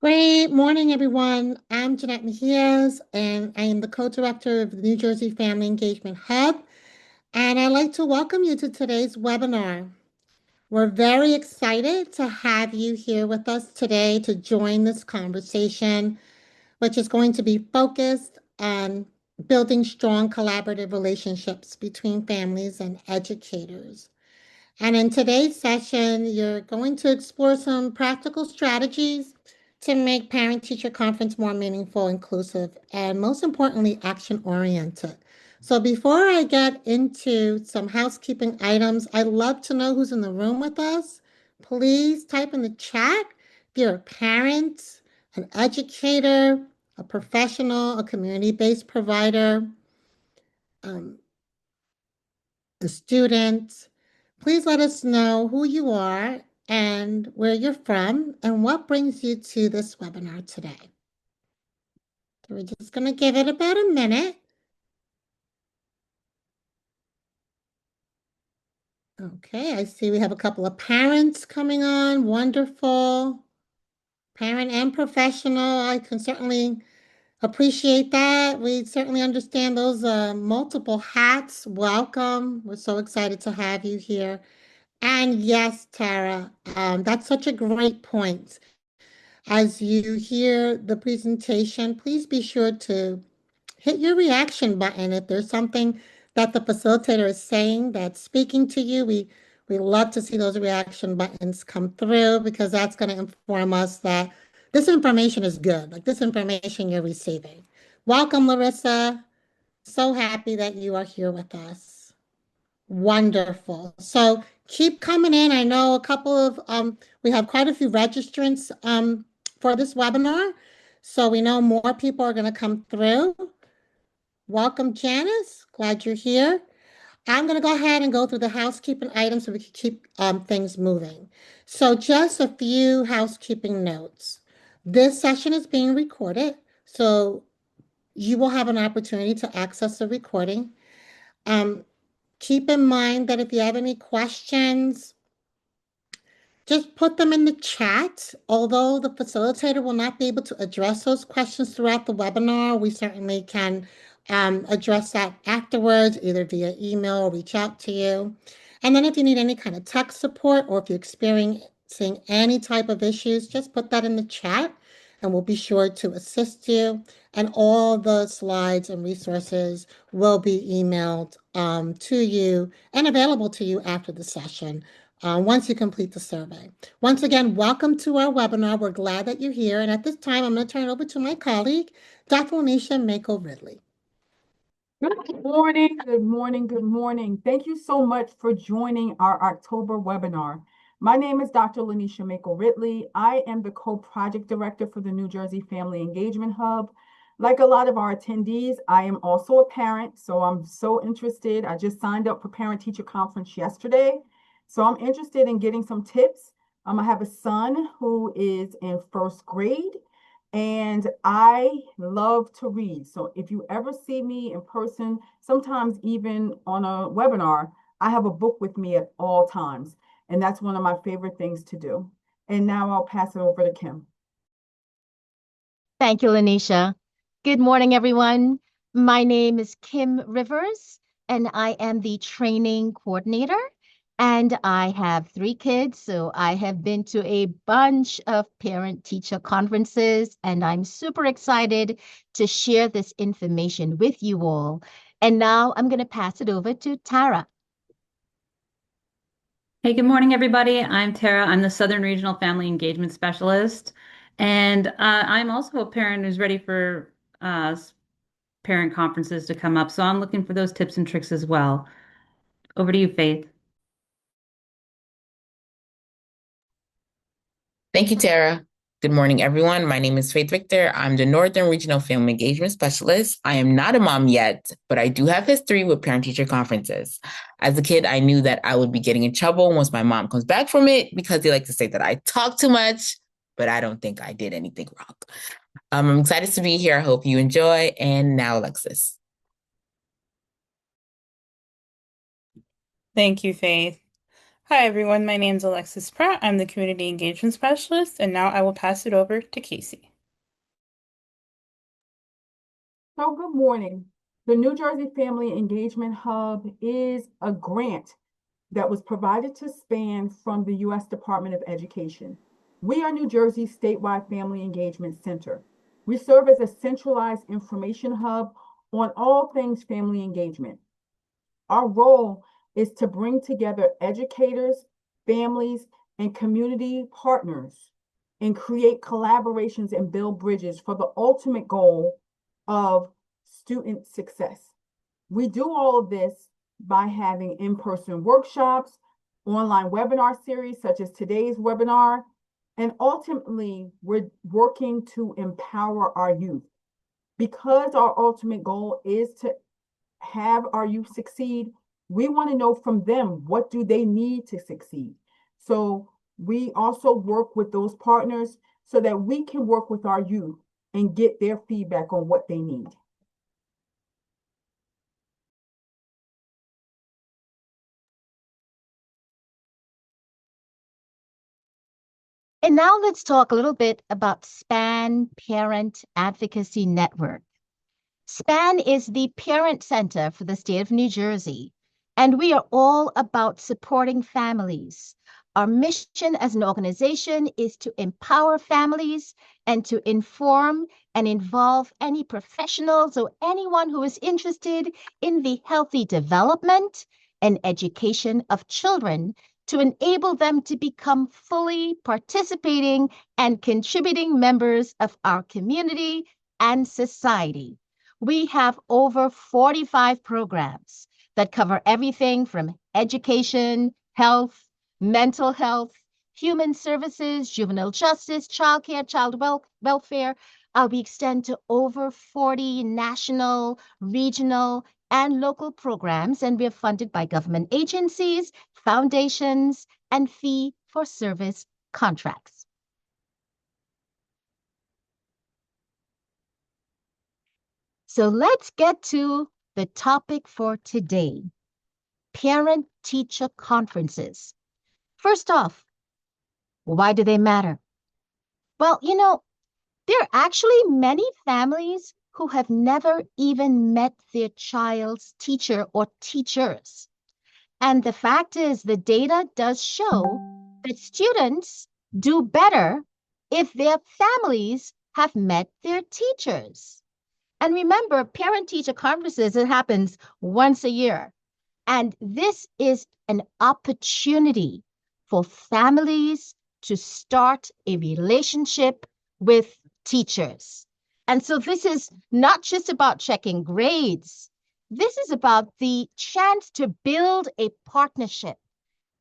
Great morning, everyone. I'm Jeanette Mejias, and I am the co-director of the New Jersey Family Engagement Hub. And I'd like to welcome you to today's webinar. We're very excited to have you here with us today to join this conversation, which is going to be focused on building strong collaborative relationships between families and educators. And in today's session, you're going to explore some practical strategies to make parent-teacher conference more meaningful, inclusive, and most importantly, action-oriented. So before I get into some housekeeping items, I'd love to know who's in the room with us. Please type in the chat if you're a parent, an educator, a professional, a community-based provider, um, a student. Please let us know who you are and where you're from and what brings you to this webinar today. So we're just going to give it about a minute. Okay, I see we have a couple of parents coming on. Wonderful. Parent and professional. I can certainly appreciate that. We certainly understand those multiple hats. Welcome. We're so excited to have you here. And yes, Tara, that's such a great point. As you hear the presentation, please be sure to hit your reaction button if there's something that the facilitator is saying that's speaking to you. We love to see those reaction buttons come through because that's going to inform us that this information is good, like this information you're receiving. Welcome, Larissa. So happy that you are here with us. Wonderful. So keep coming in. I know a couple of, we have quite a few registrants for this webinar. So we know more people are going to come through. Welcome, Janice. Glad you're here. I'm going to go ahead and go through the housekeeping items so we can keep things moving. So just a few housekeeping notes. This session is being recorded, so you will have an opportunity to access the recording. Keep in mind that if you have any questions, just put them in the chat. Although the facilitator will not be able to address those questions throughout the webinar, we certainly can address that afterwards, either via email or reach out to you. And then if you need any kind of tech support or if you're experiencing any type of issues, just put that in the chat and we'll be sure to assist you. And all the slides and resources will be emailed to you and available to you after the session once you complete the survey. Once again, welcome to our webinar. We're glad that you're here. And at this time, I'm going to turn it over to my colleague, Dr. Lanisha Mako-Ridley. Good morning, good morning, good morning. Thank you so much for joining our October webinar. My name is Dr. Lanisha Mako-Ridley. I am the co-project director for the New Jersey Family Engagement Hub. Like a lot of our attendees, I am also a parent, so I'm so interested. I just signed up for Parent-Teacher Conference yesterday. So I'm interested in getting some tips. I have a son who is in first grade, and I love to read. So if you ever see me in person, sometimes even on a webinar, I have a book with me at all times. And that's one of my favorite things to do. And now I'll pass it over to Kim. Thank you, Lanisha. Good morning, everyone. My name is Kim Rivers, and I am the training coordinator. And I have 3 kids, so I have been to a bunch of parent-teacher conferences, and I'm super excited to share this information with you all. And now I'm going to pass it over to Tara. Hey, good morning, everybody. I'm Tara. I'm the Southern Regional Family Engagement Specialist, and I'm also a parent who's ready for parent conferences to come up, so I'm looking for those tips and tricks as well. Over to you, Faith. Thank you, Tara. Good morning, everyone. My name is Faith Victor. I'm the Northern Regional Family Engagement Specialist. I am not a mom yet, but I do have history with parent-teacher conferences. As a kid, I knew that I would be getting in trouble once my mom comes back from it because they like to say that I talk too much, but I don't think I did anything wrong. I'm excited to be here. I hope you enjoy. And now, Alexis. Thank you, Faith. Hi everyone, my name is Alexis Pratt. I'm the Community Engagement Specialist, and now I will pass it over to Casey. So good morning. The New Jersey Family Engagement Hub is a grant that was provided to SPAN from the U.S. Department of Education. We are New Jersey's statewide family engagement center. We serve as a centralized information hub on all things family engagement. Our role is to bring together educators, families, and community partners and create collaborations and build bridges for the ultimate goal of student success. We do all of this by having in-person workshops, online webinar series such as today's webinar, and ultimately we're working to empower our youth. Because our ultimate goal is to have our youth succeed, we want to know from them, what do they need to succeed? So we also work with those partners so that we can work with our youth and get their feedback on what they need. And now let's talk a little bit about SPAN Parent Advocacy Network. SPAN is the parent center for the state of New Jersey, and we are all about supporting families. Our mission as an organization is to empower families and to inform and involve any professionals or anyone who is interested in the healthy development and education of children to enable them to become fully participating and contributing members of our community and society. We have over 45 programs that cover everything from education, health, mental health, human services, juvenile justice, childcare, welfare. We extend to over 40 national, regional, and local programs, and we are funded by government agencies, foundations, and fee-for-service contracts. So let's get to the topic for today, parent-teacher conferences. First off, why do they matter? Well, there are actually many families who have never even met their child's teacher or teachers. And the fact is, the data does show that students do better if their families have met their teachers. And remember, parent-teacher conferences, it happens once a year. And this is an opportunity for families to start a relationship with teachers. And so this is not just about checking grades. This is about the chance to build a partnership,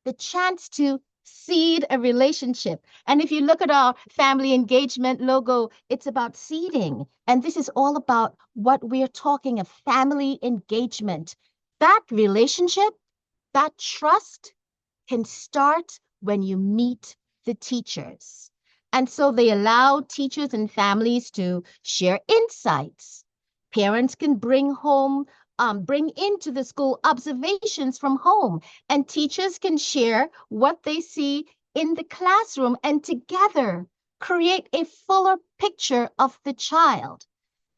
the chance to seed a relationship. And if you look at our family engagement logo, it's about seeding. And this is all about what we're talking of, family engagement. That relationship, that trust can start when you meet the teachers. And so they allow teachers and families to share insights. Parents can bring into the school observations from home, and teachers can share what they see in the classroom and together create a fuller picture of the child.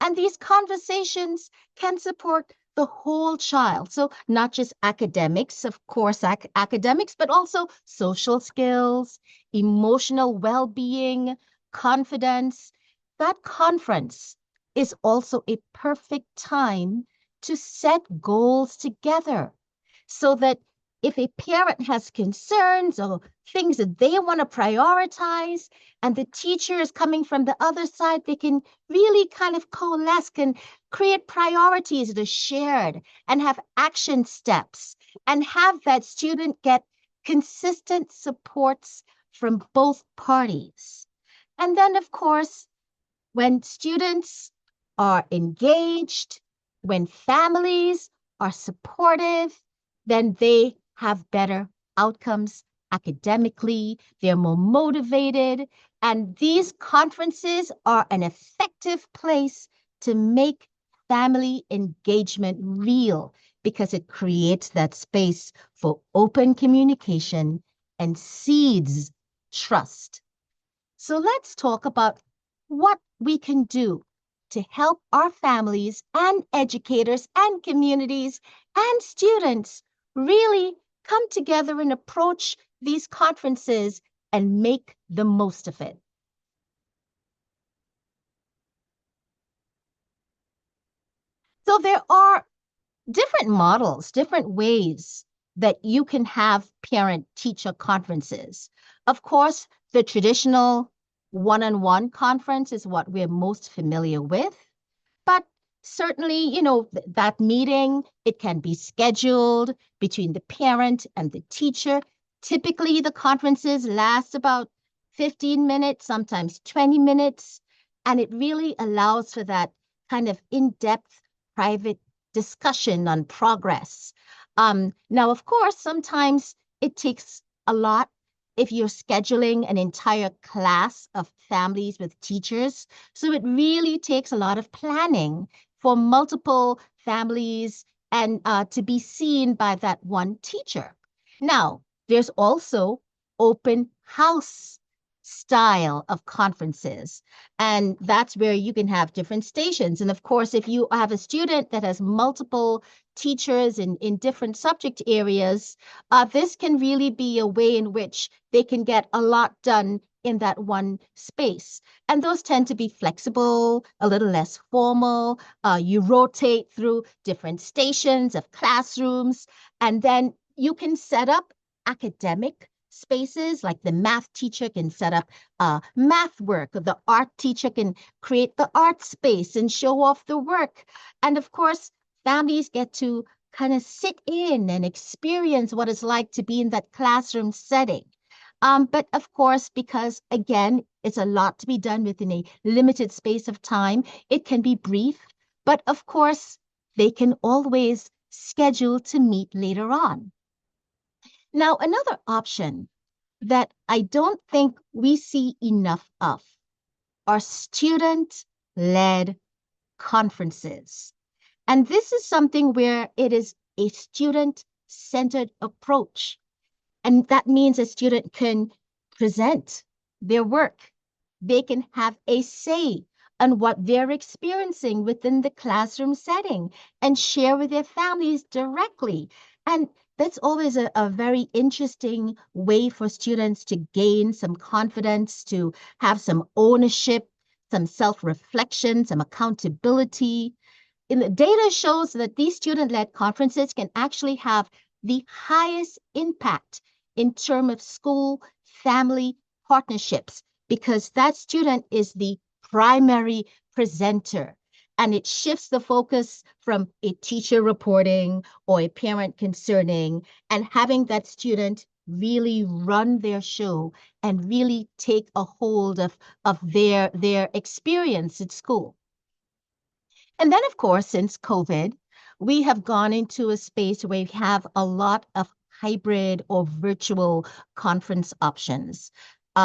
And these conversations can support the whole child. So not just academics, of course, academics, but also social skills, emotional well-being, confidence. That conference is also a perfect time to set goals together so that if a parent has concerns or things that they want to prioritize, and the teacher is coming from the other side, they can really kind of coalesce and create priorities that are shared and have action steps and have that student get consistent supports from both parties. And then, of course, when students are engaged, when families are supportive, then they have better outcomes academically, they're more motivated, and these conferences are an effective place to make family engagement real because it creates that space for open communication and seeds trust. So let's talk about what we can do to help our families and educators and communities and students really come together and approach these conferences and make the most of it. So there are different models, different ways that you can have parent-teacher conferences. Of course, the traditional one-on-one conference is what we're most familiar with. But certainly, that meeting, it can be scheduled between the parent and the teacher. Typically, the conferences last about 15 minutes, sometimes 20 minutes, and it really allows for that kind of in-depth private discussion on progress. Now, of course, sometimes it takes a lot if you're scheduling an entire class of families with teachers. So it really takes a lot of planning for multiple families and to be seen by that one teacher. Now, there's also open house style of conferences. And that's where you can have different stations. And of course, if you have a student that has multiple teachers in different subject areas, this can really be a way in which they can get a lot done in that one space. And those tend to be flexible, a little less formal. You rotate through different stations of classrooms, and then you can set up academic spaces, like the math teacher can set up math work, or the art teacher can create the art space and show off the work. And of course, families get to kind of sit in and experience what it's like to be in that classroom setting. But of course, because again, it's a lot to be done within a limited space of time, it can be brief. But of course, they can always schedule to meet later on. Now, another option that I don't think we see enough of are student-led conferences. And this is something where it is a student-centered approach. And that means a student can present their work. They can have a say on what they're experiencing within the classroom setting and share with their families directly. And that's always a very interesting way for students to gain some confidence, to have some ownership, some self-reflection, some accountability. And the data shows that these student-led conferences can actually have the highest impact in terms of school-family partnerships, because that student is the primary presenter. And it shifts the focus from a teacher reporting or a parent concerning, and having that student really run their show and really take a hold of their experience at school. And then, of course, since COVID, we have gone into a space where we have a lot of hybrid or virtual conference options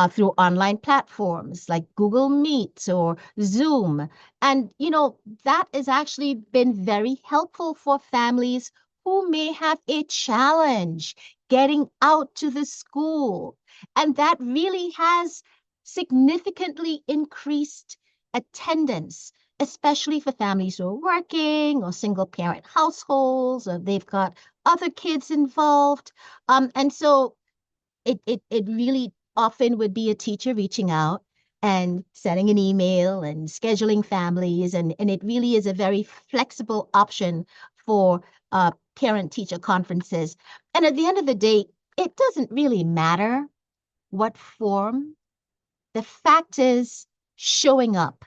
through online platforms like Google Meet or Zoom. And, that has actually been very helpful for families who may have a challenge getting out to the school. And that really has significantly increased attendance, especially for families who are working or single parent households, or they've got other kids involved. And so it really often would be a teacher reaching out and sending an email and scheduling families. And it really is a very flexible option for parent-teacher conferences. And at the end of the day, it doesn't really matter what form. The fact is showing up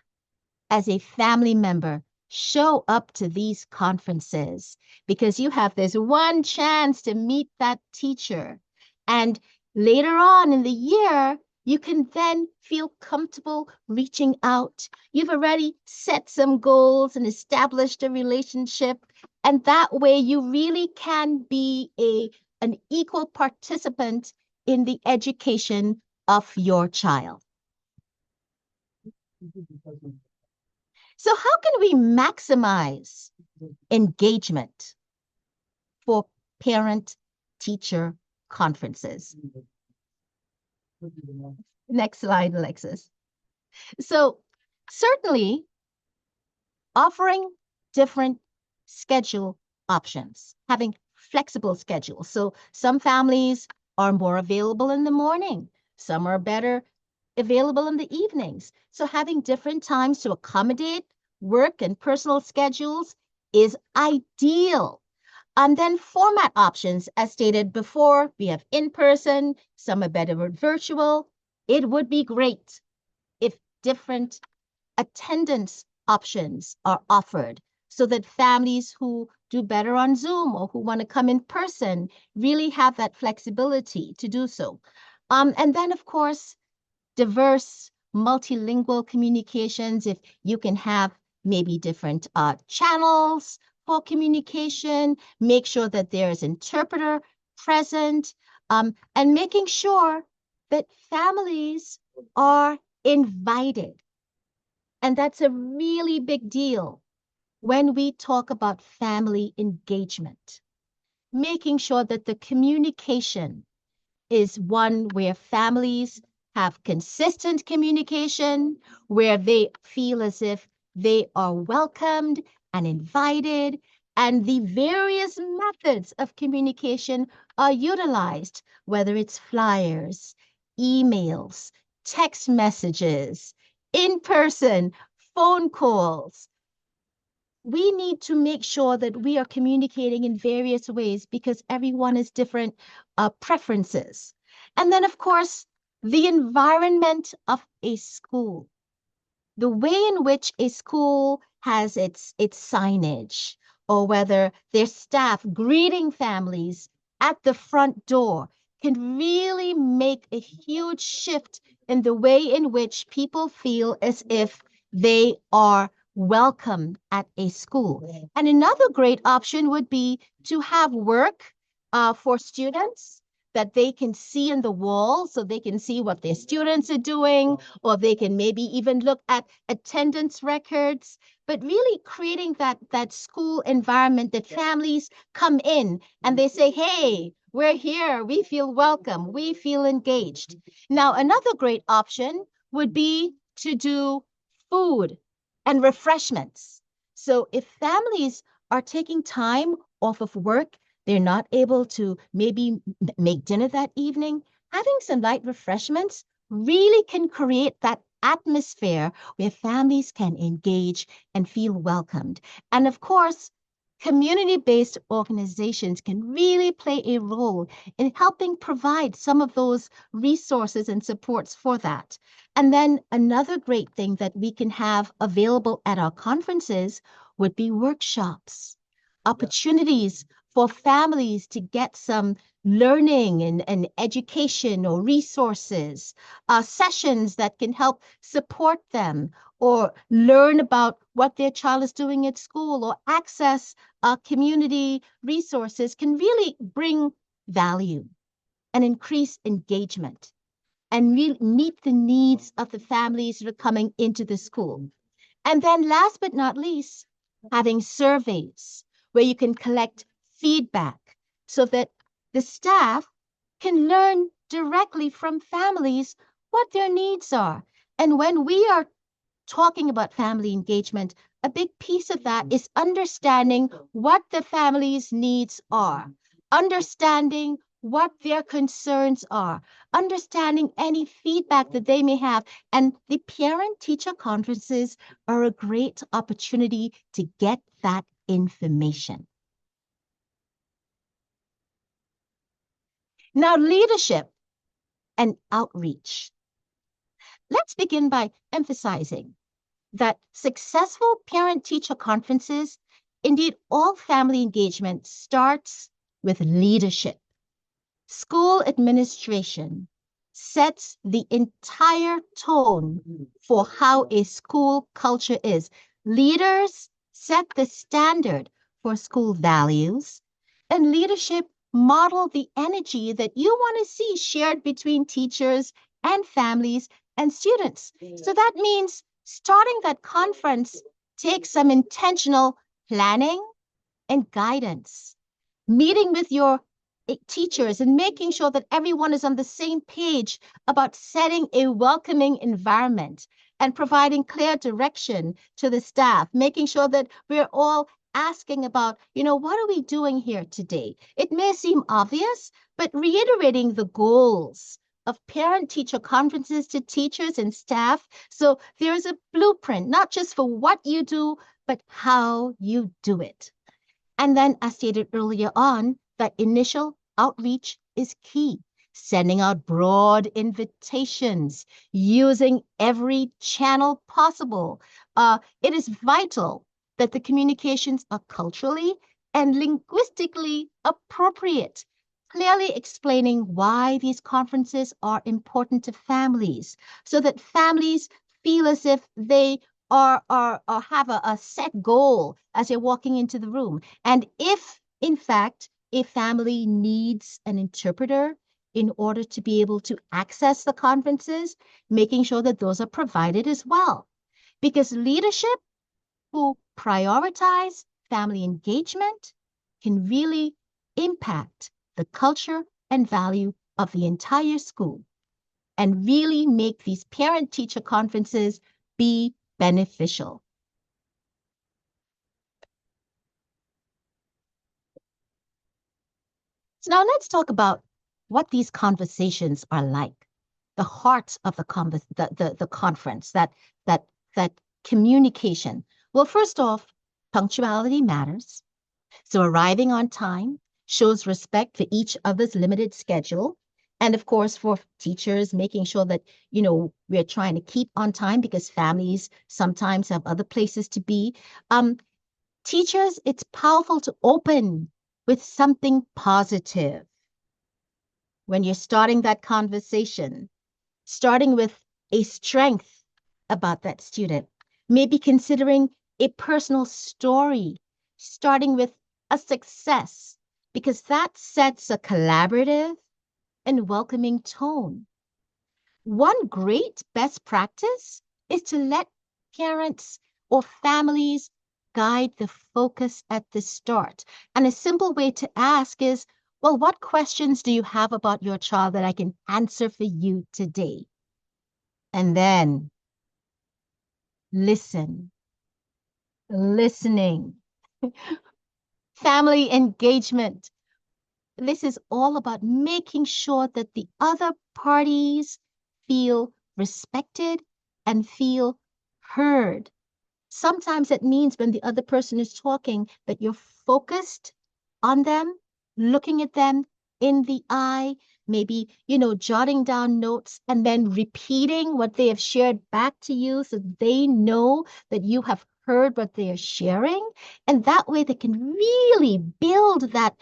as a family member, show up to these conferences, because you have this one chance to meet that teacher. And later on in the year, you can then feel comfortable reaching out. You've already set some goals and established a relationship. And that way you really can be an equal participant in the education of your child. So how can we maximize engagement? parent-teacher conferences. Next slide, Alexis. So certainly offering different schedule options, having flexible schedules. So some families are more available in the morning, some are better available in the evenings. So having different times to accommodate work and personal schedules is ideal. And then format options, as stated before, we have in-person, some are better with virtual. It would be great if different attendance options are offered so that families who do better on Zoom or who want to come in person really have that flexibility to do so. And then, of course, diverse multilingual communications, if you can have maybe different channels for communication, make sure that there is interpreter present, and making sure that families are invited. And that's a really big deal when we talk about family engagement, making sure that the communication is one where families have consistent communication, where they feel as if they are welcomed and invited, and the various methods of communication are utilized, whether it's flyers, emails, text messages, in person, phone calls. We need to make sure that we are communicating in various ways because everyone has different preferences. And then, of course, the environment of a school, the way in which a school has its signage, or whether their staff greeting families at the front door can really make a huge shift in the way in which people feel as if they are welcome at a school. And another great option would be to have work for students that they can see in the wall, so they can see what their students are doing, or they can maybe even look at attendance records, but really creating that school environment that families come in and they say, hey, we're here, we feel welcome, we feel engaged. Now, another great option would be to do food and refreshments. So if families are taking time off of work, they're not able to maybe make dinner that evening, having some light refreshments really can create that atmosphere where families can engage and feel welcomed. And of course, community-based organizations can really play a role in helping provide some of those resources and supports for that. And then another great thing that we can have available at our conferences would be workshops, opportunities for families to get some learning and education or resources, sessions that can help support them or learn about what their child is doing at school or access community resources can really bring value and increase engagement and meet the needs of the families that are coming into the school. And then last but not least, having surveys where you can collect feedback so that the staff can learn directly from families what their needs are. And when we are talking about family engagement, a big piece of that is understanding what the family's needs are, understanding what their concerns are, understanding any feedback that they may have. And the parent-teacher conferences are a great opportunity to get that information. Now, leadership and outreach. Let's begin by emphasizing that successful parent-teacher conferences, indeed all family engagement, starts with leadership. School administration sets the entire tone for how a school culture is. Leaders set the standard for school values, and leadership model the energy that you want to see shared between teachers and families and students. So that means starting that conference takes some intentional planning and guidance. Meeting with your teachers and making sure that everyone is on the same page about setting a welcoming environment and providing clear direction to the staff, making sure that we're all asking about, what are we doing here today? It may seem obvious, but reiterating the goals of parent-teacher conferences to teachers and staff. So there's a blueprint, not just for what you do, but how you do it. And then, as stated earlier on, that initial outreach is key. Sending out broad invitations, using every channel possible. It is vital that the communications are culturally and linguistically appropriate, clearly explaining why these conferences are important to families, so that families feel as if they are have a set goal as they're walking into the room. And if, in fact, a family needs an interpreter in order to be able to access the conferences, making sure that those are provided as well. Because leadership who prioritize family engagement can really impact the culture and value of the entire school and really make these parent-teacher conferences be beneficial. So now let's talk about what these conversations are like, the heart of the conference, that communication. Well, first off, punctuality matters. So arriving on time shows respect for each other's limited schedule. And of course, for teachers, making sure that, we're trying to keep on time because families sometimes have other places to be. Teachers, it's powerful to open with something positive when you're starting that conversation, starting with a strength about that student, maybe considering a personal story, starting with a success, because that sets a collaborative and welcoming tone. One great best practice is to let parents or families guide the focus at the start. And a simple way to ask is, well, what questions do you have about your child that I can answer for you today? And then listen, listening, family engagement. This is all about making sure that the other parties feel respected and feel heard. Sometimes it means when the other person is talking that you're focused on them, looking at them in the eye, maybe, jotting down notes and then repeating what they have shared back to you so they know that you have heard what they are sharing. And that way they can really build that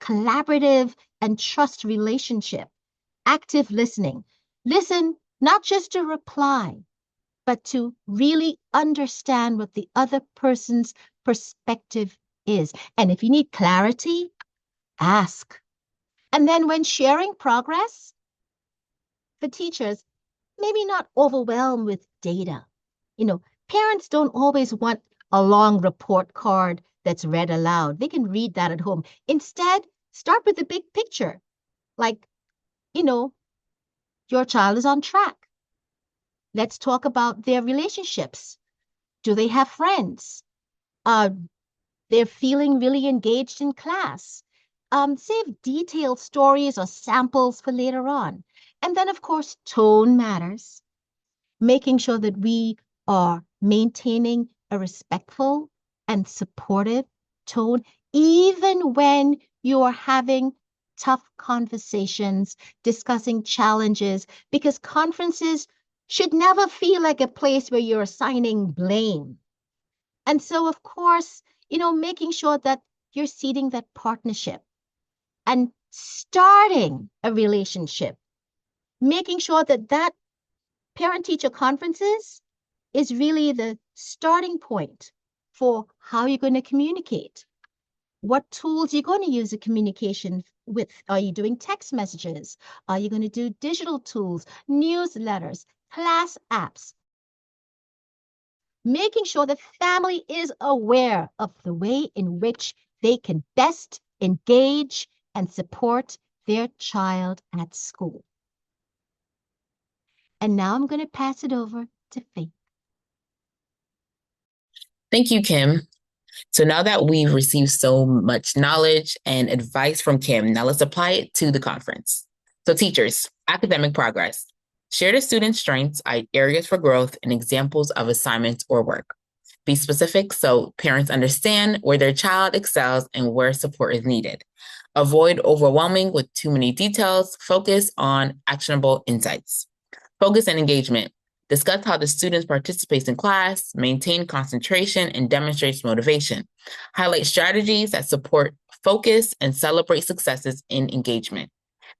collaborative and trust relationship. Active listening. Listen not just to reply, but to really understand what the other person's perspective is. And if you need clarity, ask. And then when sharing progress, for teachers, maybe not overwhelmed with data. Parents don't always want a long report card that's read aloud. They can read that at home. Instead, start with the big picture. Like, your child is on track. Let's talk about their relationships. Do they have friends? They're feeling really engaged in class. Save detailed stories or samples for later on. And then, of course, tone matters. Making sure that we are maintaining a respectful and supportive tone, even when you are having tough conversations, discussing challenges, because conferences should never feel like a place where you're assigning blame. And so, of course, making sure that you're seeding that partnership and starting a relationship, making sure that parent-teacher conferences is really the starting point for how you're going to communicate. What tools you're going to use the communication with. Are you doing text messages? Are you going to do digital tools, newsletters, class apps? Making sure the family is aware of the way in which they can best engage and support their child at school. And now I'm going to pass it over to Faith. Thank you, Kim. So now that we've received so much knowledge and advice from Kim, now let's apply it to the conference. So teachers, academic progress. Share the students' strengths, areas for growth, and examples of assignments or work. Be specific so parents understand where their child excels and where support is needed. Avoid overwhelming with too many details. Focus on actionable insights. Focus and engagement. Discuss how the students participate in class, maintain concentration, and demonstrates motivation. Highlight strategies that support focus and celebrate successes in engagement.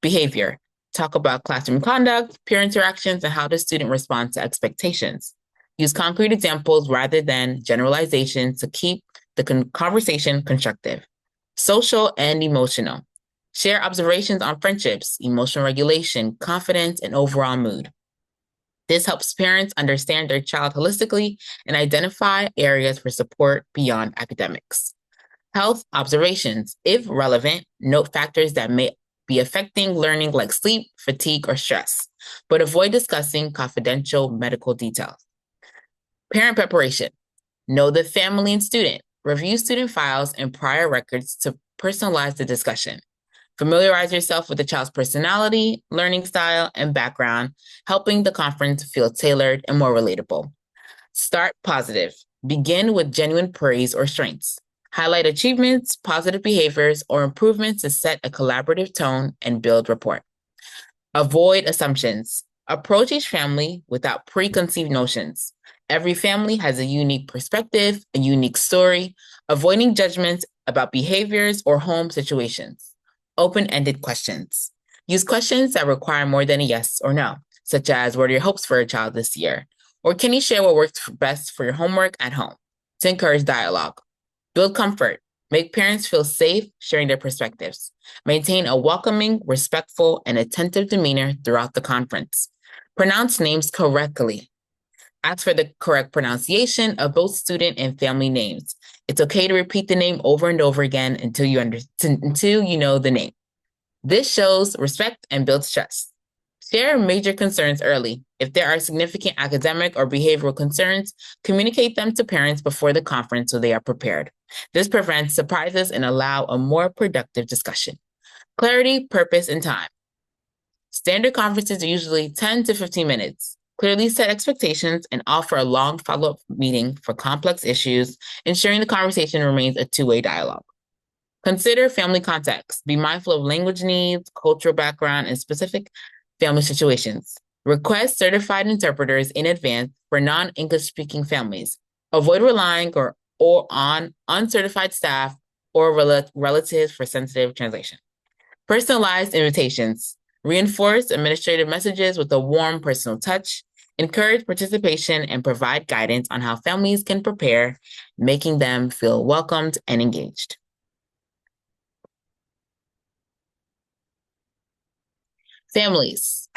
Behavior. Talk about classroom conduct, peer interactions, and how the student responds to expectations. Use concrete examples rather than generalizations to keep the conversation constructive. Social and emotional. Share observations on friendships, emotional regulation, confidence, and overall mood. This helps parents understand their child holistically and identify areas for support beyond academics. Health observations. If relevant, note factors that may be affecting learning like sleep, fatigue, or stress, but avoid discussing confidential medical details. Parent preparation. Know the family and student. Review student files and prior records to personalize the discussion. Familiarize yourself with the child's personality, learning style, and background, helping the conference feel tailored and more relatable. Start positive. Begin with genuine praise or strengths. Highlight achievements, positive behaviors, or improvements to set a collaborative tone and build rapport. Avoid assumptions. Approach each family without preconceived notions. Every family has a unique perspective, a unique story, avoiding judgments about behaviors or home situations. Open-ended questions. Use questions that require more than a yes or no, such as, what are your hopes for your child this year? Or can you share what works best for your homework at home? To encourage dialogue. Build comfort. Make parents feel safe sharing their perspectives. Maintain a welcoming, respectful, and attentive demeanor throughout the conference. Pronounce names correctly. Ask for the correct pronunciation of both student and family names. It's okay to repeat the name over and over again until you know the name. This shows respect and builds trust. Share major concerns early. If there are significant academic or behavioral concerns, communicate them to parents before the conference so they are prepared. This prevents surprises and allows a more productive discussion. Clarity, purpose, and time. Standard conferences are usually 10 to 15 minutes. Clearly set expectations and offer a long follow-up meeting for complex issues, ensuring the conversation remains a two-way dialogue. Consider family context. Be mindful of language needs, cultural background, and specific family situations. Request certified interpreters in advance for non-English speaking families. Avoid relying on uncertified staff or relatives for sensitive translation. Personalized invitations. Reinforce administrative messages with a warm personal touch. Encourage participation and provide guidance on how families can prepare, making them feel welcomed and engaged. Families.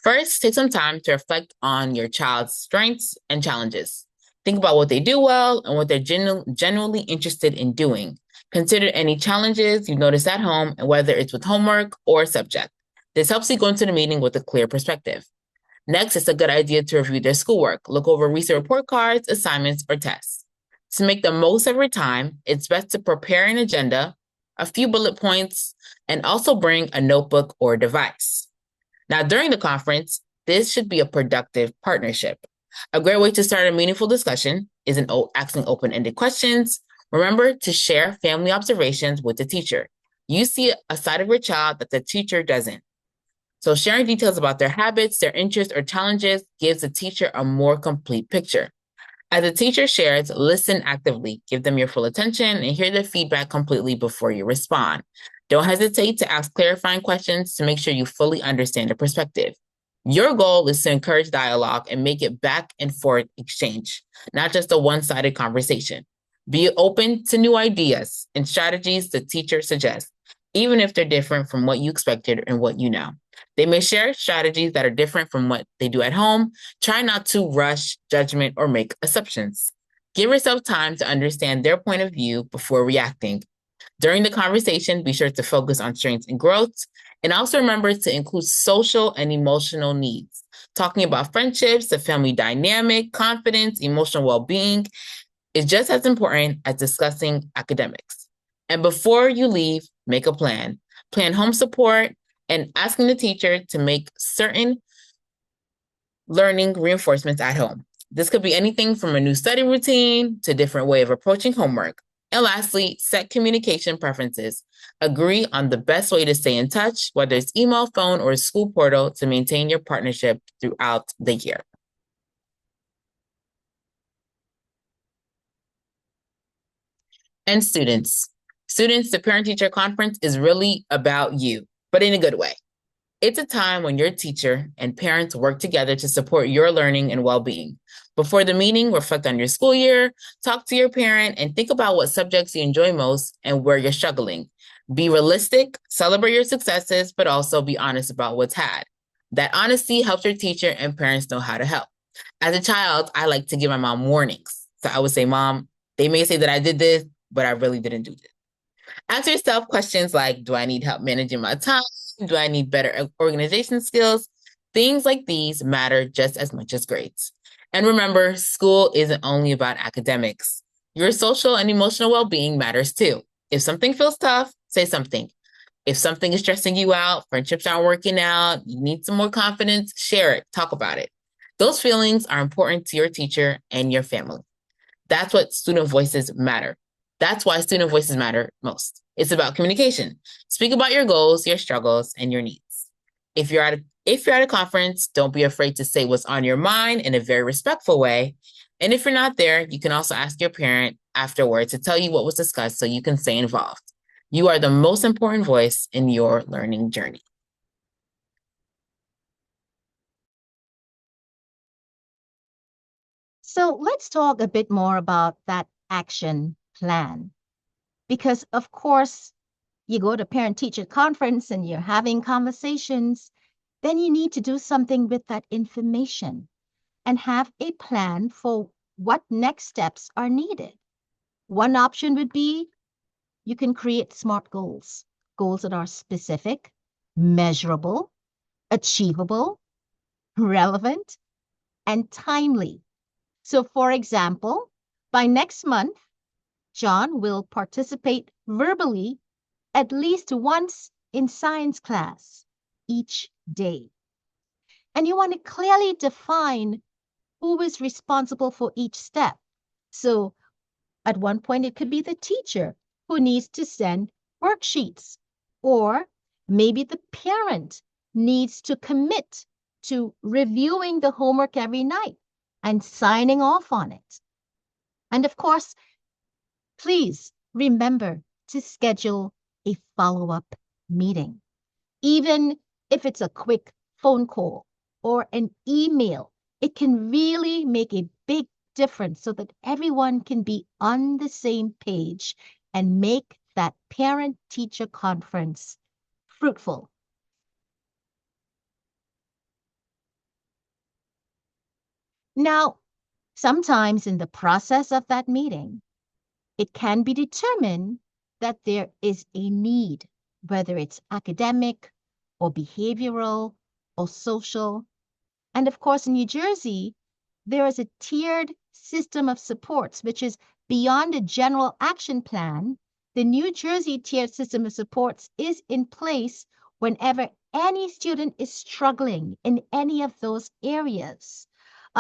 First, take some time to reflect on your child's strengths and challenges. Think about what they do well and what they're genuinely interested in doing. Consider any challenges you notice at home and whether it's with homework or subject. This helps you go into the meeting with a clear perspective. Next, it's a good idea to review their schoolwork. Look over recent report cards, assignments, or tests. To make the most of your time, it's best to prepare an agenda, a few bullet points, and also bring a notebook or device. Now, during the conference, this should be a productive partnership. A great way to start a meaningful discussion is asking open-ended questions. Remember to share family observations with the teacher. You see a side of your child that the teacher doesn't. So sharing details about their habits, their interests, or challenges gives the teacher a more complete picture. As the teacher shares, listen actively, give them your full attention, and hear their feedback completely before you respond. Don't hesitate to ask clarifying questions to make sure you fully understand the perspective. Your goal is to encourage dialogue and make it back and forth exchange, not just a one-sided conversation. Be open to new ideas and strategies the teacher suggests, even if they're different from what you expected and what you know. They may share strategies that are different from what they do at home. Try not to rush judgment or make assumptions. Give yourself time to understand their point of view before reacting. During the conversation, be sure to focus on strengths and growth, and also remember to include social and emotional needs. Talking about friendships, the family dynamic, confidence, emotional well-being is just as important as discussing academics. And before you leave, make a plan. Plan home support and asking the teacher to make certain learning reinforcements at home. This could be anything from a new study routine to a different way of approaching homework. And lastly, set communication preferences. Agree on the best way to stay in touch, whether it's email, phone, or school portal, to maintain your partnership throughout the year. And students, the parent-teacher conference is really about you, but in a good way. It's a time when your teacher and parents work together to support your learning and well-being. Before the meeting, reflect on your school year, talk to your parent, and think about what subjects you enjoy most and where you're struggling. Be realistic, celebrate your successes, but also be honest about what's had. That honesty helps your teacher and parents know how to help. As a child, I like to give my mom warnings. So I would say, Mom, they may say that I did this, but I really didn't do this. Ask yourself questions like, do I need help managing my time? Do I need better organization skills? Things like these matter just as much as grades. And remember, school isn't only about academics. Your social and emotional well-being matters too. If something feels tough, say something. If something is stressing you out, friendships aren't working out, you need some more confidence, share it, talk about it. Those feelings are important to your teacher and your family. That's what student voices matter. That's why student voices matter most. It's about communication. Speak about your goals, your struggles, and your needs. If you're at a conference, don't be afraid to say what's on your mind in a very respectful way. And if you're not there, you can also ask your parent afterward to tell you what was discussed so you can stay involved. You are the most important voice in your learning journey. So let's talk a bit more about that action plan. Because, of course, you go to parent-teacher conference and you're having conversations, then you need to do something with that information and have a plan for what next steps are needed. One option would be you can create SMART goals, goals that are specific, measurable, achievable, relevant, and timely. So, for example, by next month, John will participate verbally at least once in science class each day. And you want to clearly define who is responsible for each step. So at one point, it could be the teacher who needs to send worksheets, or maybe the parent needs to commit to reviewing the homework every night and signing off on it. And of course, please remember to schedule a follow-up meeting. Even if it's a quick phone call or an email, it can really make a big difference so that everyone can be on the same page and make that parent-teacher conference fruitful. Now, sometimes in the process of that meeting, it can be determined that there is a need, whether it's academic or behavioral or social. And of course, in New Jersey, there is a tiered system of supports, which is beyond a general action plan. The New Jersey tiered system of supports is in place whenever any student is struggling in any of those areas.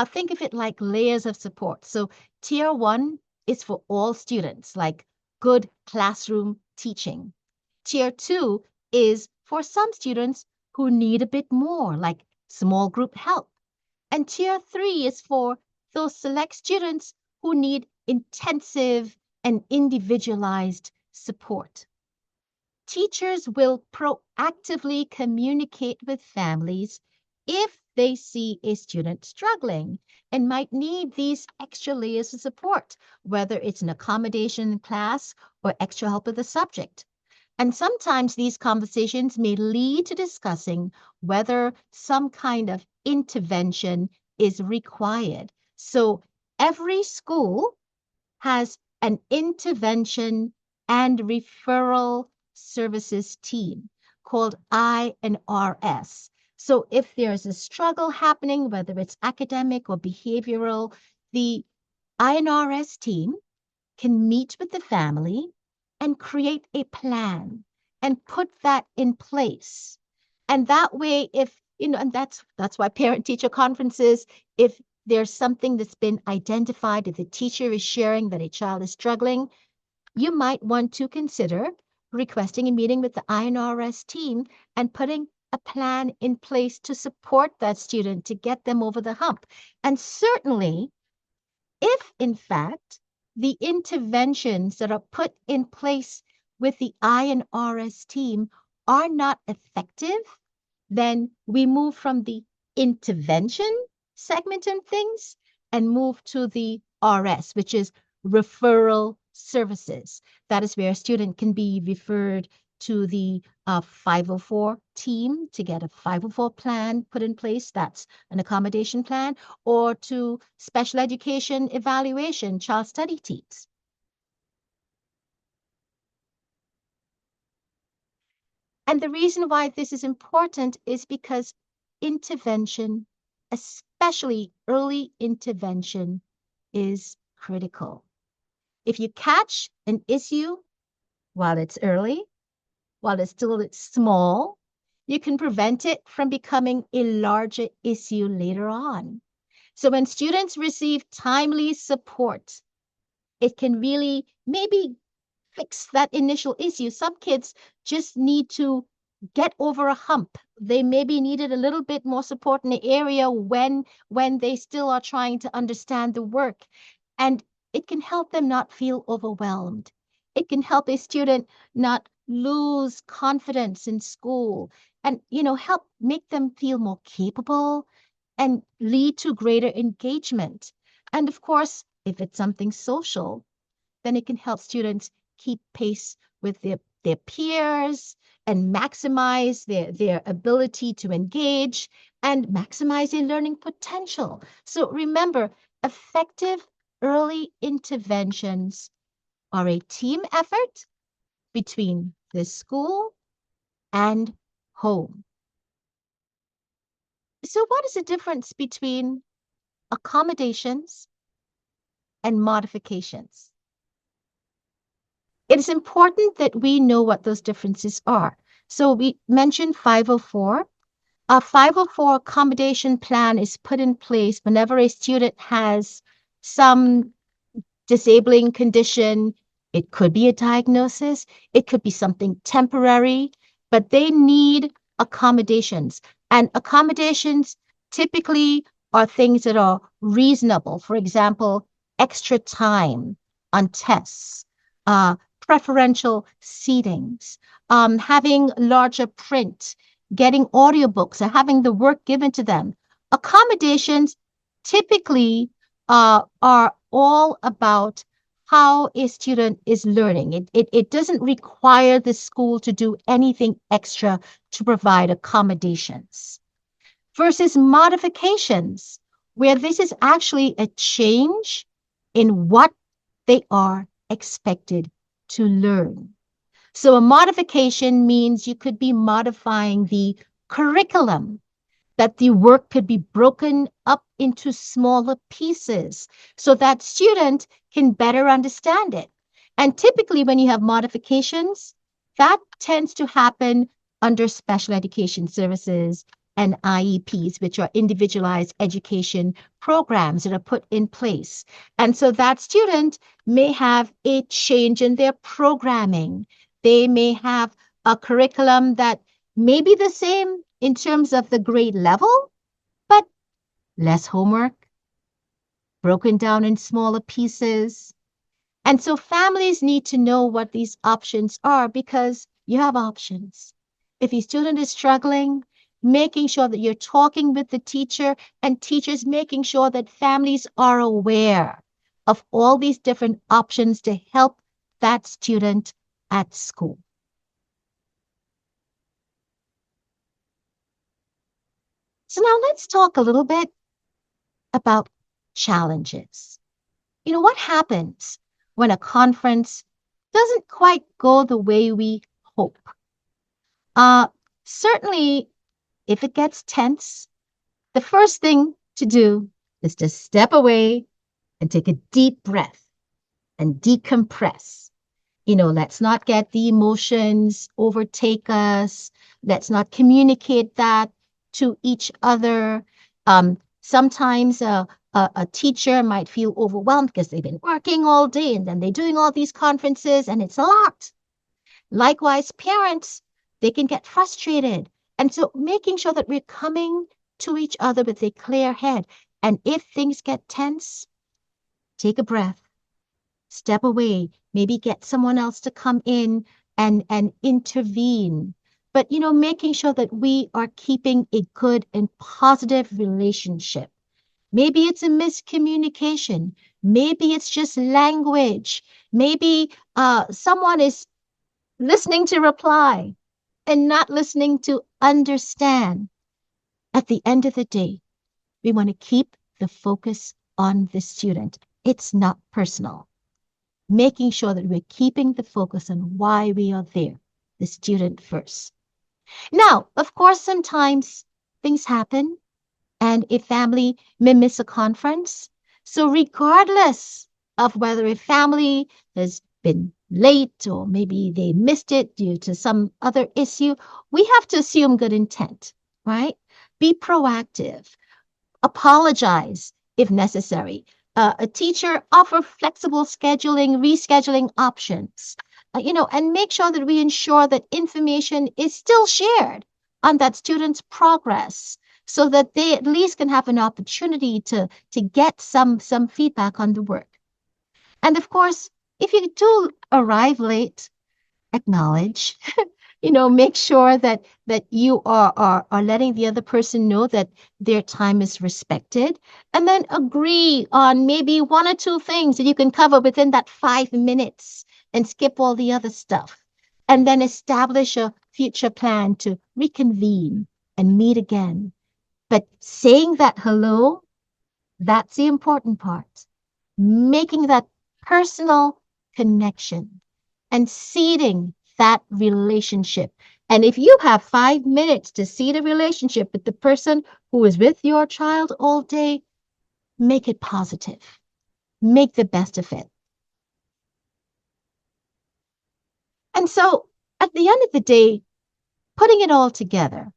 Think of it like layers of support. So tier 1 is for all students, like good classroom teaching. Tier 2 is for some students who need a bit more, like small group help. And tier 3 is for those select students who need intensive and individualized support. Teachers will proactively communicate with families if they see a student struggling and might need these extra layers of support, whether it's an accommodation in class or extra help with the subject. And sometimes these conversations may lead to discussing whether some kind of intervention is required. So every school has an intervention and referral services team called I&RS. So if there's a struggle happening, whether it's academic or behavioral, the I&RS team can meet with the family and create a plan and put that in place. And that way, if, and that's why parent-teacher conferences, if there's something that's been identified, if the teacher is sharing that a child is struggling, you might want to consider requesting a meeting with the I&RS team and putting a plan in place to support that student to get them over the hump. And certainly, if in fact the interventions that are put in place with the I&RS team are not effective, then we move from the intervention segment of things and move to the RS, which is referral services. That is where a student can be referred to the 504 team to get a 504 plan put in place. That's an accommodation plan, or to special education evaluation child study teams. And the reason why this is important is because intervention, especially early intervention, is critical. If you catch an issue while it's early, while it's still small, you can prevent it from becoming a larger issue later on. So when students receive timely support, it can really maybe fix that initial issue. Some kids just need to get over a hump. They maybe needed a little bit more support in the area when they still are trying to understand the work. And it can help them not feel overwhelmed. It can help a student not lose confidence in school and, help make them feel more capable and lead to greater engagement. And of course, if it's something social, then it can help students keep pace with their peers and maximize their ability to engage and maximize their learning potential. So remember, effective early interventions are a team effort between the school and home. So what is the difference between accommodations and modifications? It is important that we know what those differences are. So we mentioned 504. A 504 accommodation plan is put in place whenever a student has some disabling condition. It could be a diagnosis, it could be something temporary, but they need accommodations. And accommodations typically are things that are reasonable. For example, extra time on tests, preferential seatings, having larger print, getting audiobooks, or having the work given to them. Accommodations typically are all about how a student is learning. It doesn't require the school to do anything extra to provide accommodations. Versus modifications, where this is actually a change in what they are expected to learn. So a modification means you could be modifying the curriculum, that the work could be broken up into smaller pieces so that student can better understand it. And typically when you have modifications, that tends to happen under special education services and IEPs, which are individualized education programs that are put in place. And so that student may have a change in their programming. They may have a curriculum that may be the same in terms of the grade level, but less homework, broken down in smaller pieces. And so families need to know what these options are because you have options. If your student is struggling, making sure that you're talking with the teacher and teachers making sure that families are aware of all these different options to help that student at school. So now let's talk a little bit about challenges. What happens when a conference doesn't quite go the way we hope. Uh, Certainly, if it gets tense, the first thing to do is to step away and take a deep breath and decompress. Let's not get the emotions overtake us. Let's not communicate that to each other. Sometimes a teacher might feel overwhelmed because they've been working all day and then they're doing all these conferences and it's a lot. Likewise, parents, they can get frustrated. And so making sure that we're coming to each other with a clear head. And if things get tense, take a breath, step away, maybe get someone else to come in and intervene. But making sure that we are keeping a good and positive relationship. Maybe it's a miscommunication. Maybe it's just language. Maybe someone is listening to reply and not listening to understand. At the end of the day, we want to keep the focus on the student. It's not personal. Making sure that we're keeping the focus on why we are there, the student first. Now, of course, sometimes things happen and a family may miss a conference. So regardless of whether a family has been late or maybe they missed it due to some other issue, we have to assume good intent, right? Be proactive. Apologize if necessary. A teacher offer flexible rescheduling options, and make sure that we ensure that information is still shared on that student's progress so that they at least can have an opportunity to get some feedback on the work. And of course, if you do arrive late, acknowledge, make sure that you are letting the other person know that their time is respected, and then agree on maybe one or two things that you can cover within that 5 minutes and skip all the other stuff, and then establish a future plan to reconvene and meet again. But saying that hello, that's the important part. Making that personal connection and seeding that relationship. And if you have 5 minutes to seed a relationship with the person who is with your child all day, make it positive. Make the best of it. And so at the end of the day, putting it all together,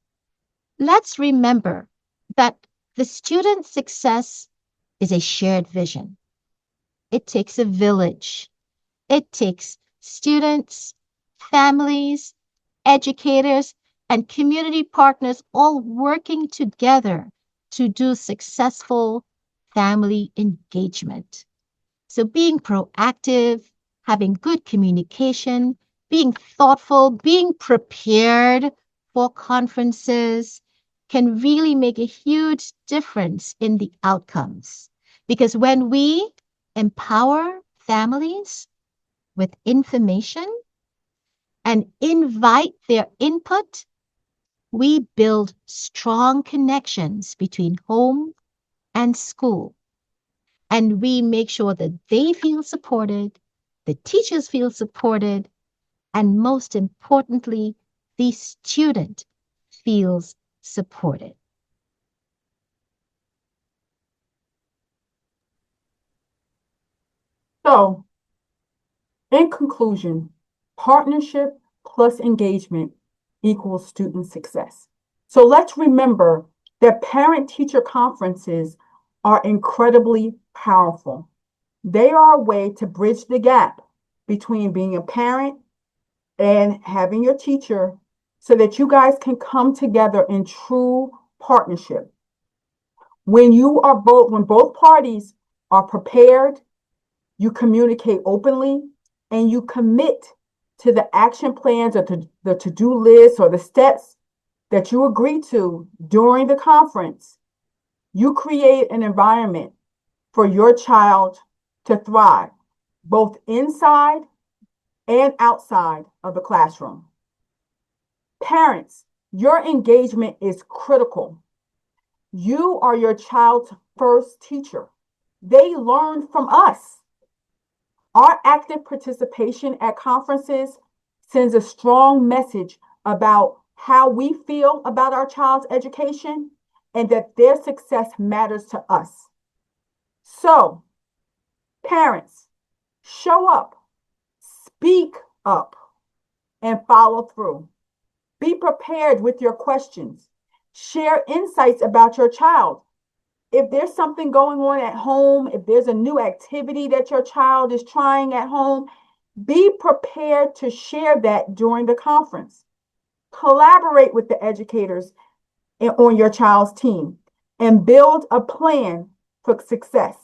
let's remember that the student's success is a shared vision. It takes a village. It takes students, families, educators, and community partners all working together to do successful family engagement. So being proactive, having good communication, being thoughtful, being prepared for conferences can really make a huge difference in the outcomes. Because when we empower families with information and invite their input, we build strong connections between home and school. And we make sure that they feel supported, the teachers feel supported, and most importantly, the student feels supported. So, in conclusion, partnership plus engagement equals student success. So let's remember that parent-teacher conferences are incredibly powerful. They are a way to bridge the gap between being a parent and having your teacher so that you guys can come together in true partnership. When both parties are prepared, you communicate openly, and you commit to the action plans or to the to-do list or the steps that you agree to during the conference, you create an environment for your child to thrive, both inside and outside of the classroom. Parents, your engagement is critical. You are your child's first teacher. They learn from us. Our active participation at conferences sends a strong message about how we feel about our child's education and that their success matters to us. So, parents, show up, speak up, and follow through. Be prepared with your questions. Share insights about your child. If there's something going on at home, if there's a new activity that your child is trying at home, be prepared to share that during the conference. Collaborate with the educators on your child's team and build a plan for success.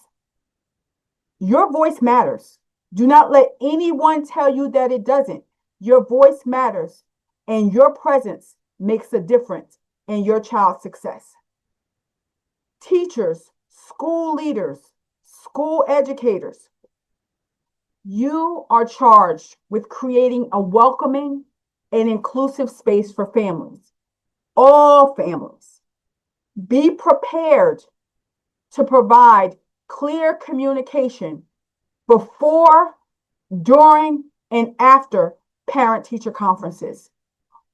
Your voice matters. Do not let anyone tell you that it doesn't. Your voice matters, and your presence makes a difference in your child's success. Teachers, school leaders, school educators, you are charged with creating a welcoming and inclusive space for families, all families. Be prepared to provide clear communication before, during, and after parent-teacher conferences.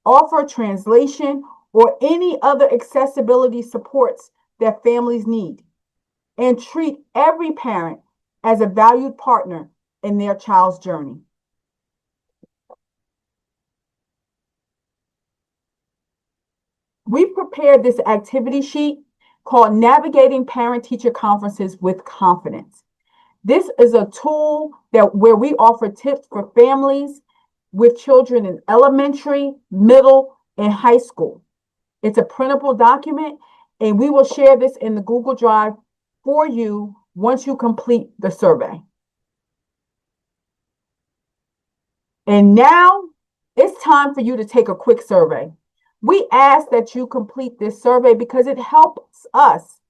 Offer translation or any other accessibility supports that families need, and treat every parent as a valued partner in their child's journey. We prepared this activity sheet called Navigating Parent-Teacher Conferences with Confidence. This is a tool where we offer tips for families with children in elementary, middle, and high school. It's a printable document, and we will share this in the Google Drive for you once you complete the survey. And now it's time for you to take a quick survey. We ask that you complete this survey because it helps us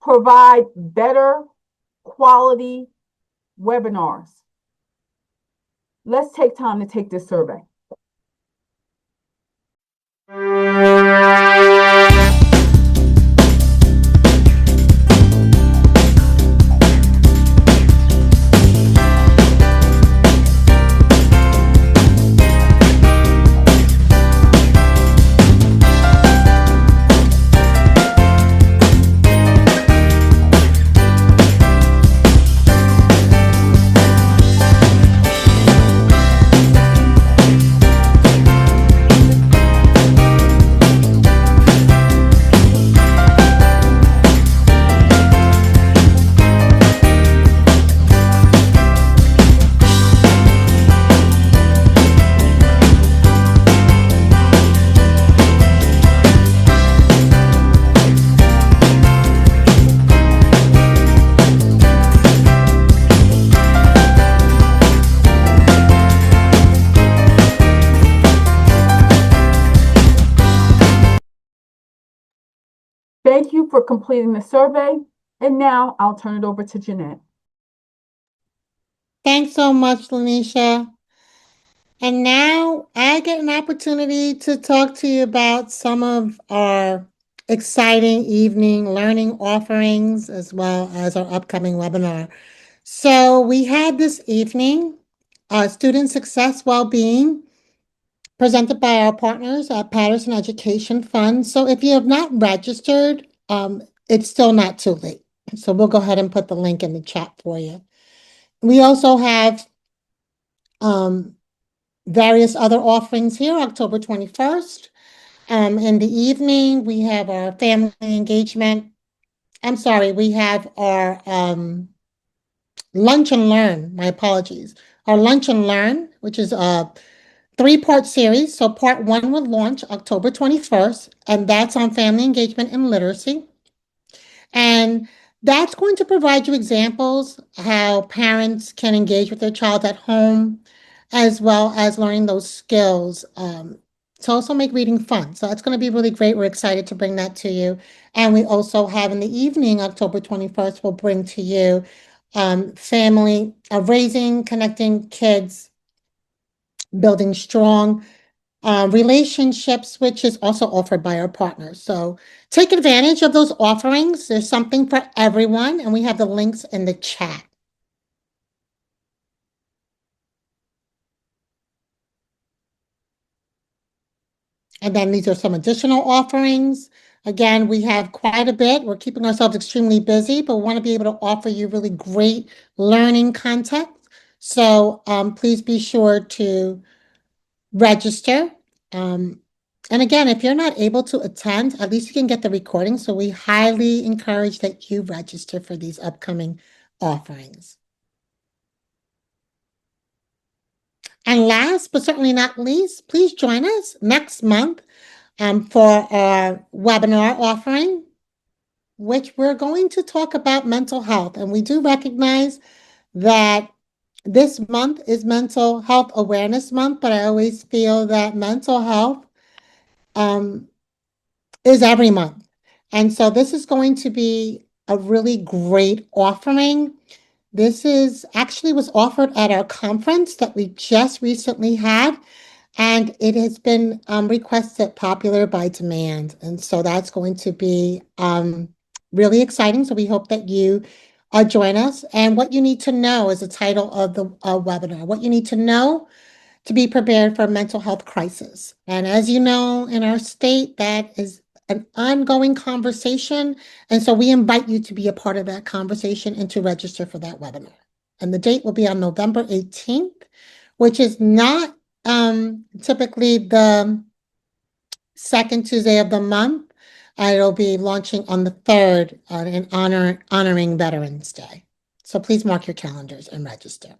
provide better quality webinars. Let's take time to take this survey. Thank you for completing the survey. And now I'll turn it over to Jeanette. Thanks so much, Lanisha. And now I get an opportunity to talk to you about some of our exciting evening learning offerings as well as our upcoming webinar. So we had this evening Student Success Wellbeing presented by our partners at Patterson Education Fund. So if you have not registered, it's still not too late. So we'll go ahead and put the link in the chat for you. We also have various other offerings here, October 21st. In the evening, we have our family engagement. I'm sorry, we have our Lunch and Learn, my apologies. Our Lunch and Learn, which is a three-part series. So part one will launch October 21st, and that's on family engagement and literacy. And that's going to provide you examples how parents can engage with their child at home, as well as learning those skills to also make reading fun. So that's going to be really great. We're excited to bring that to you. And we also have in the evening, October 21st, we'll bring to you family raising, connecting kids, building strong relationships, which is also offered by our partners. So take advantage of those offerings. There's something for everyone, and we have the links in the chat. And then these are some additional offerings. Again, we have quite a bit. We're keeping ourselves extremely busy, but we want to be able to offer you really great learning content. So please be sure to register. And again, if you're not able to attend, at least you can get the recording. So we highly encourage that you register for these upcoming offerings. And last but certainly not least, please join us next month for our webinar offering, which we're going to talk about mental health. And we do recognize that this month is Mental Health Awareness Month, but I always feel that mental health is every month. And so this is going to be a really great offering. This is actually was offered at our conference that we just recently had, and it has been requested popular by demand. And so that's going to be really exciting. So we hope that you join us. And what you need to know is the title of the webinar. What you need to know to be prepared for a mental health crisis. And as you know, in our state, that is an ongoing conversation. And so we invite you to be a part of that conversation and to register for that webinar. And the date will be on November 18th, which is not typically the second Tuesday of the month. It'll be launching on the 3rd in honoring Veterans Day. So please mark your calendars and register.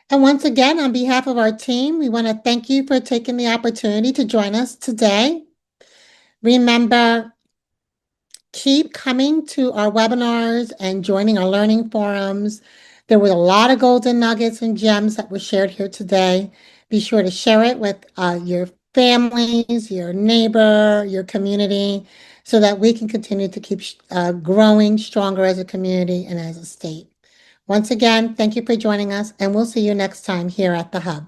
And once again, on behalf of our team, we want to thank you for taking the opportunity to join us today. Remember, keep coming to our webinars and joining our learning forums. There were a lot of golden nuggets and gems that were shared here today. Be sure to share it with your families, your neighbor, your community, so that we can continue to keep growing stronger as a community and as a state. Once again, thank you for joining us, and we'll see you next time here at the Hub.